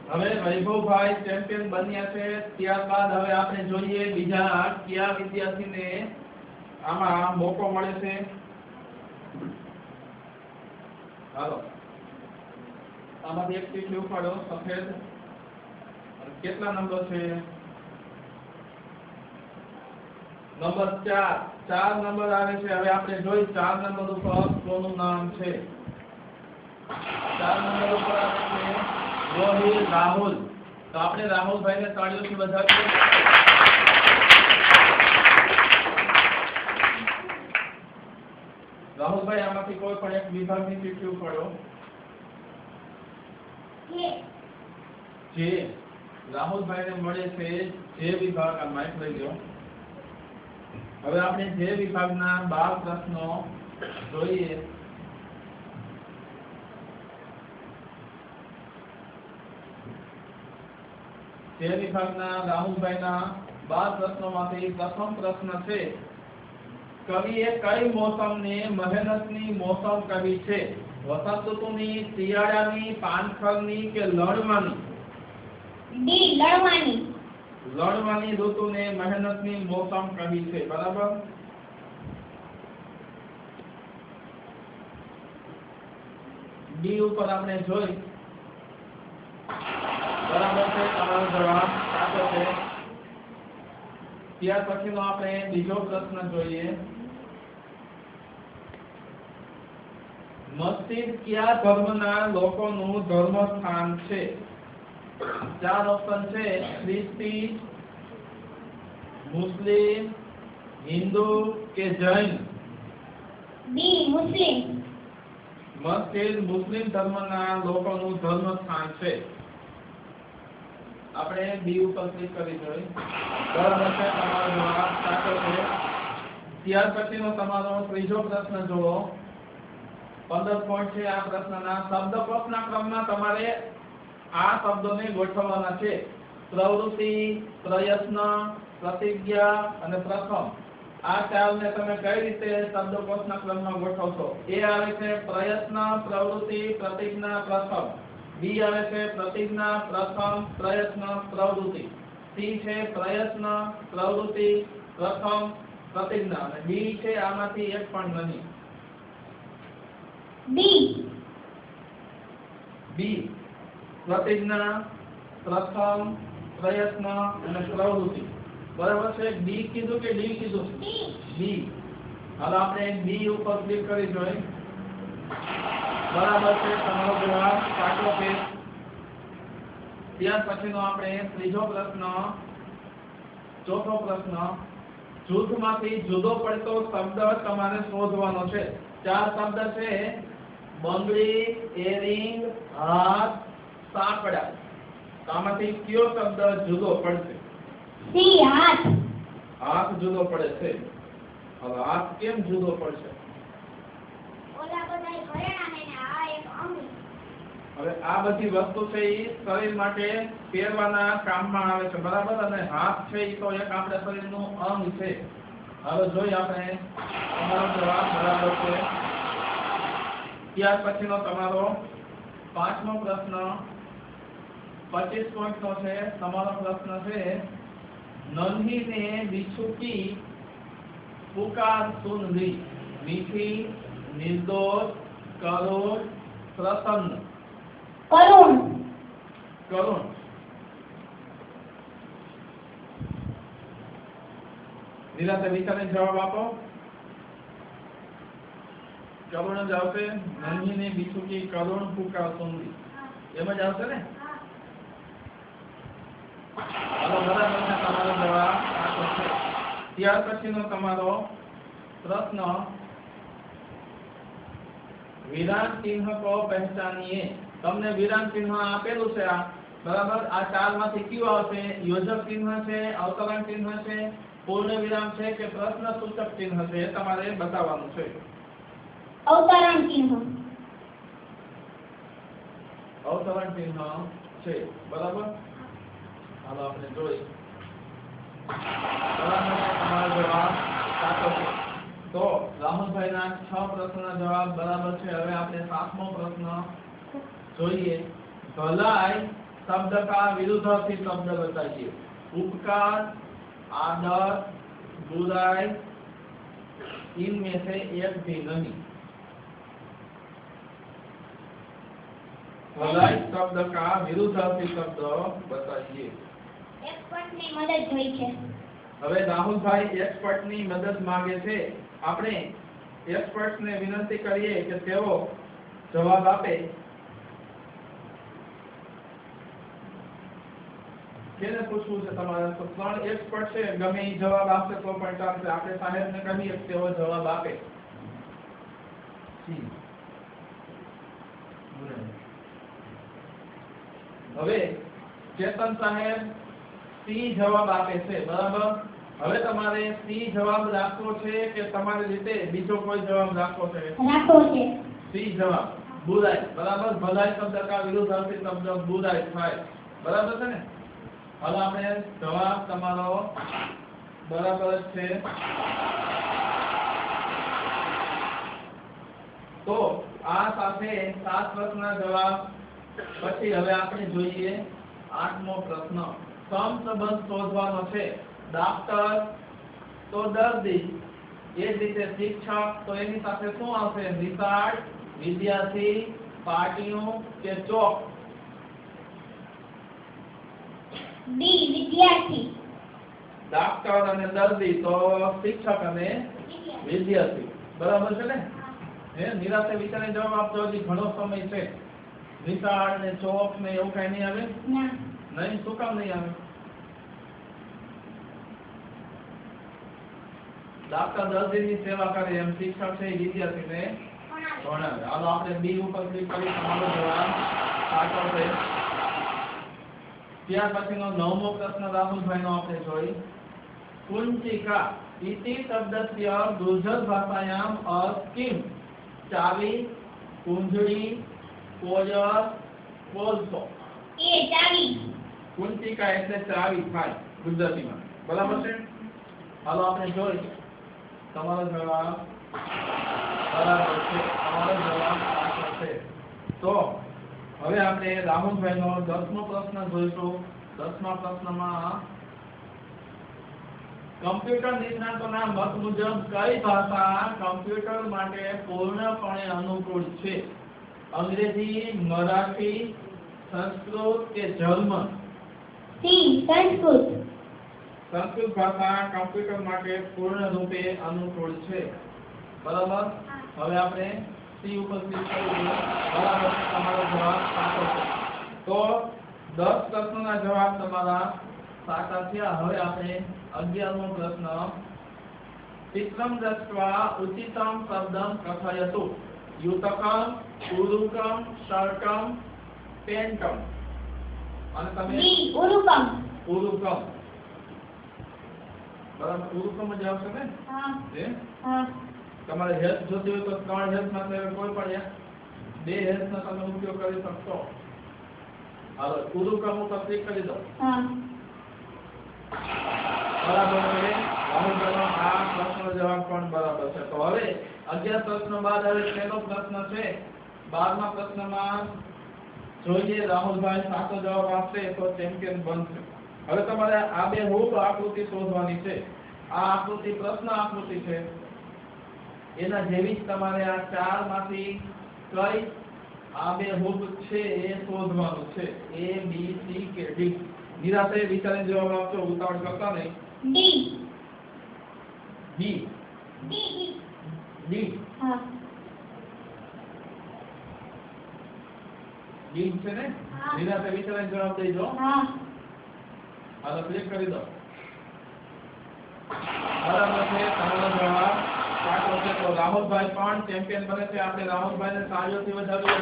હવે વૈભવભાઈ ચેમ્પિયન બન્યા છે, ત્યારબાદ હવે આપણે જોઈએ બીજા કયા વિદ્યાર્થીને આમાં મોકો મળે છે. હાલો આમાંથી એક ચીઠી ઉપાડો સફેદ. કેટલા નંબર છે? નંબર 4. 4 નંબર આવે છે. હવે આપણે જોઈ 4 નંબર ઉપર કોનું નામ છે. 4 નંબર ઉપર આવે છે રોહિત રાહુલ. તો આપણે રાહુલભાઈને તાળીઓથી વધાવીએ. રાહુલભાઈ આમાંથી કોઈ પણ એક વિભાગની ચીઠી ઉપાડો. જે રાહુલભાઈને મળે છે જે વિભાગ. આ માઇક લઈ લો. હવે આપણે જે વિભાગના 12 પ્રશ્નો જોઈએ. જે વિભાગના રાહુલભાઈના 12 પ્રશ્નોમાંથી પ્રથમ પ્રશ્ન છે, કવિએ કઈ મોસમને મહેનતની મોસમ કહી છે? વસંત ઋતુની, શિયાળાની, પાનખરની કે લણવાની? ડી લણવાની. લણવાની ઋતુને મહેનતની મોસમ કહી છે. બરાબર. ડી ઉપર આપણે જોઈ. બરાબર છે, તમારો જવાબ સાચો છે. ત્યાર પછીનો આપણે બીજો પ્રશ્ન જોઈએ. મસ્જિદ કયા ધર્મના લોકોનું ધર્મસ્થાન છે? 4 ઓપ્શન છે. ખ્રિસ્તી, મુસ્લિમ, હિન્દુ કે જૈન? બી મુસ્લિમ. મસ્જિદ મુસ્લિમ ધર્મના લોકોનું ધર્મસ્થાન છે. આપણે બી ઉપર ક્લિક કરી જોઈ. બરાબર છે, તમારો જવાબ સાચો છે. ત્યાર પછીનો તમારો ત્રીજો પ્રશ્ન જુઓ. 15 પોઈન્ટ છે આ પ્રશ્નના. શબ્દકોશના ક્રમમાં તમારે આ શબ્દોને ગોઠવવાના છે. પ્રવૃત્તિ, પ્રયત્ન, પ્રતિજ્ઞા અને પ્રથમ. આ ચારને તમે કઈ રીતે શબ્દકોશના ક્રમમાં ગોઠવશો? એ આવે છે પ્રયત્ન, પ્રવૃત્તિ, પ્રતિજ્ઞા, પ્રથમ. બી આવે છે પ્રતિજ્ઞા, પ્રથમ, પ્રયત્ન, પ્રવૃત્તિ. સી છે પ્રયત્ન, પ્રવૃત્તિ, પ્રથમ, પ્રતિજ્ઞા. અને ડી છે આમાંથી એક પણ નહીં. બી. બી પ્રતિજ્ઞા, પ્રથમ, પ્રયત્ન અને પ્રવૃત્તિ. બરાબર છે. બી કીધું કે ડી કીધું? બી. હાલ આપણે બી ઉપર ક્લિક કરી જોઈ. બરાબર છે, તમારો જવાબ સાચો છે. ત્યાર પછીનો આપણે ત્રીજો પ્રશ્ન, ચોથો પ્રશ્ન. જૂથમાંથી જુદો પડતો શબ્દ તમારે શોધવાનો છે. 4 શબ્દ છે. બંગડી, એરિંગ, હાથ, સાંકડા. આમાંથી કયો શબ્દ જુદો પડશે? સી હાથ. હાથ જુદો પડે છે. હવે હાથ કેમ જુદો પડશે? ઓલા બધાય ઘરેણા ને આ એક અંગ. હવે આ બધી વસ્તુ છે એ શરીર માટે પહેરવાના કામમાં આવે છે. બરાબર. અને હાથ છે એ તો એક આપણા શરીરનું અંગ છે. હવે જોઈએ આપણે. તમારો જવાબ બરાબર છે. ત્યાર પછીનો તમારો 5મો પ્રશ્ન 25 પોઈન્ટનો છે. તમારો પ્રશ્ન છે, નન્હી ને બિછુકી પુકાર સુન રી. મીઠી, નિર્દોષ, કરુણ, પ્રસન્ન? કરુણ. કરુણ. નિરાતે વિચારીને જવાબ આપો. કરુણ જ આવશે. નન્હી ને બિછુકી કરુણ પુકાર સુન રી. એમ જ આવશે ને? હાલો, બરાબર છે, તમારો જવાબ સાચો છે. ત્યાર પછીનો તમારો પ્રશ્ન, વિરામ ચિહ્ન કો પહેચાનીએ. તમને વિરામ ચિહ્ન આપેલું છે આ. બરાબર. આ 4 માંથી કયું આવશે? યોજક ચિહ્ન છે, અવતરણ ચિહ્ન છે, પૂર્ણ વિરામ છે કે પ્રશ્ન સૂચક ચિહ્ન છે? એ તમારે બતાવવાનું છે. અવતરણ ચિહ્ન. અવતરણ ચિહ્ન છે. બરાબર. હાલો આપણે જોઈએ. બરાબર છે, તમારો જવાબ સાચો છે. તો રાહુલભાઈના 6 પ્રશ્નના જવાબ બરાબર છે. હવે આપણે 7મો પ્રશ્ન જોઈએ. ભલાઈ शब्द का विरुद्धार्थी शब्द बताइए। उपकार, आदर, बुराई, इनमें से एक भी नहीं। भलाई शब्द का विरुद्धार्थी शब्द बताइए। એક્સપર્ટની મદદ જોઈ છે। હવે રાહુલભાઈ એક્સપર્ટની મદદ માંગે છે। આપણે એક્સપર્ટને વિનંતી કરીએ કે તેઓ જવાબ આપે। કેને પૂછવું છે તમારે? તો ત્રણ એક્સપર્ટ છે, ગમે એ જવાબ આપશે તો પણ ચાલશે। આપણે સાહેબને કહીએ કે તેઓ જવાબ આપે। હવે ચેતન સાહેબ સી જવાબ આપે છે, બરાબર? હવે તમારે સી જવાબ રાખવો છે કે તમારી રીતે બીજો કોઈ જવાબ રાખવો છે? રાખવો છે। સી જવાબ बुराई, बराबर। भलाई शब्द का विरुद्धार्थी शब्द बुराई થાય, બરાબર છે ને? હવે આપણે જવાબ તમારો બરાબર જ છે। તો આ સાથે 7 પ્રશ્નના જવાબ પછી હવે આપણે જોઈએ 8મો પ્રશ્ન। સમસંબંધ શોધવાનો છે। ડોક્ટર તો દર્દી, એ જ રીતે શિક્ષક તો એની સાથે શું આવશે? નિશાળ, વિદ્યાર્થી, પાર્ટીઓ કે ચોક? ડી વિદ્યાર્થી। ડોક્ટર અને દર્દી તો શિક્ષક અને વિદ્યાર્થી, બરાબર છે ને? હે નિરાતે વિચારીને જવાબ આપજો, હજી ઘણો સમય છે। નિશાળ ને ચોક ને એવું કઈ નહીં આવે? ના। નહીં? શું કામ નહીં આવે? ડોક્ટર દર્દીની સેવા કરે એમ શિક્ષક છે વિદ્યાર્થીને ભણાવે। હાલો આપણે બી ઉપર ક્લિક કરી તમારો જવાબ સાચો છે। ત્યાર પછીનો 9મો પ્રશ્ન રાહુલભાઈનો આપણે જોઈ। कुंचिका इति शब्दस्य गुर्जर भाषायाम अर्थ किम? चावी, कुंजड़ी, कोयर, कोलसो? એ ચાવી। कुंचिका એટલે ચાવી થાય ગુજરાતીમાં, બરાબર છે? હાલો આપણે જોઈ તમારો જવાબ બરાબર છે, તમારો જવાબ સાચો છે। તો હવે આપણે રાહુલભાઈનો 10મો પ્રશ્ન જોઈશું। 10મા પ્રશ્નમાં કમ્પ્યુટર નિષ્ણાતોના મત મુજબ કઈ ભાષા કમ્પ્યુટર માટે પૂર્ણપણે અનુકૂળ છે? અંગ્રેજી, મરાઠી, સંસ્કૃત કે જર્મન? સી સંસ્કૃત। સંસ્કૃત ભાષા કમ્પ્યુટર માટે પૂર્ણ રૂપે અનુકૂળ છે, બરાબર? હવે આપણે સી ઉપર ક્લિક કરીએ, બરાબર છે, તમારો જવાબ સાચો છે। તો 10 પ્રશ્નોના જવાબ તમારા સાચા થયા। હવે આપણે 11મો પ્રશ્ન। चित्रं दृष्ट्वा उचितं शब्दं कथयतु। युतकं, उरुकं, शर्कं, पेंटं? અને તમે ડી ઉરુકમ। ઉરુકમ, બરાબર? ઉરુકમ જ આવશે ને? હા। હે હા। તમારે હેલ્પ જોતી હોય તો 3 હેલ્પમાં કોઈ પણ 2 હેલ્પનો તમે ઉપયોગ કરી શકશો। હાલો ઉરુકમ ઉપર ક્લિક કરી દો। હા। બરાબર છે, રાહુલભાઈનો આ પ્રશ્નનો જવાબ પણ બરાબર છે। તો હવે 11 પ્રશ્નો બાદ હવે છેલ્લો પ્રશ્ન છે। 12મા પ્રશ્નમાં જોઈએ રાહુલભાઈ સાચો જવાબ આપશે તો ચેમ્પિયન બનશે। હવે તમારે આ બે હૂબ આકૃતિ શોધવાની છે। આ આકૃતિ પ્રશ્ન આકૃતિ છે, એના જેવી જ તમારે આ 4 માંથી કઈ આ બે હૂબ છે એ શોધવાનું છે। A B C કે D? નિરાતે વિચારીને જવાબ આપજો, ઉતાવળ કરતા નહીં। ડી ડી ડી ડી હા। ડી છે ને? હા। નિરાતે વિચારીને જવાબ દેજો। હા। હાલો ક્લિક કરી દો। બરાબર છે, તમારો જવાબ સાચો છે। તો રાહુલભાઈ પણ ચેમ્પિયન બને છે। આપણે રાહુલભાઈને તાળીઓથી વધાવીએ।